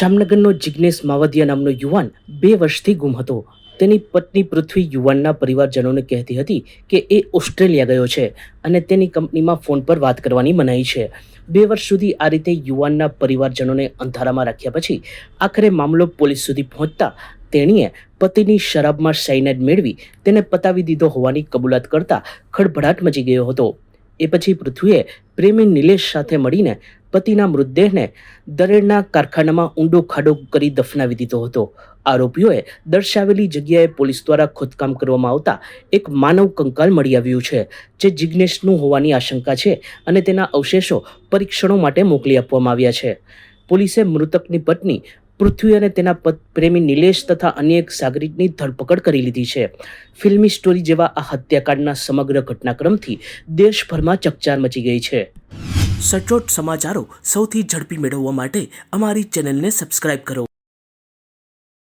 જામનગરનો જિગ્નેશ માવદિયા નામનો યુવાન 2 વર્ષથી ગુમ હતો. તેની પત્ની પૃથ્વી યુવાનના પરિવારજનોને કહેતી હતી કે એ ઓસ્ટ્રેલિયા ગયો છે અને તેની કંપનીમાં ફોન પર વાત કરવાની મનાઈ છે. 2 વર્ષ સુધી આ રીતે યુવાનના પરિવારજનોને અંધારામાં રાખ્યા પછી આખરે મામલો પોલીસ સુધી પહોંચતા તેણીએ પતિની શરાબમાં સાયનાઇડ મેળવી તેને પતાવી દીધો હોવાની કબૂલાત કરતા ખળભળાટ મચી ગયો હતો. એ પછી પૃથ્વીએ પ્રેમી નિલેશ સાથે મળીને પતિના મૃતદેહને દરેડના કારખાનામાં ઊંડો ખાડો કરી દફનાવી દીધો હતો. આરોપીઓએ દર્શાવેલી જગ્યાએ પોલીસ દ્વારા ખોદકામ કરવામાં આવતા એક માનવ કંકાલ મળી આવ્યું છે, જે જિગ્નેશનું હોવાની આશંકા છે અને તેના અવશેષો પરીક્ષણો માટે મોકલી આપવામાં આવ્યા છે. પોલીસે મૃતકની પત્ની પૃથ્વી અને તેના પ્રેમી નિલેશ તથા અન્ય એક સાગરિકની ધરપકડ કરી લીધી છે. ફિલ્મી સ્ટોરી જેવા આ હત્યાકાંડના સમગ્ર ઘટનાક્રમથી દેશભરમાં ચકચાર મચી ગઈ છે. સચોટ સમાચારો સૌથી ઝડપી મેળવવા માટે અમારી ચેનલને સબસ્ક્રાઇબ કરો.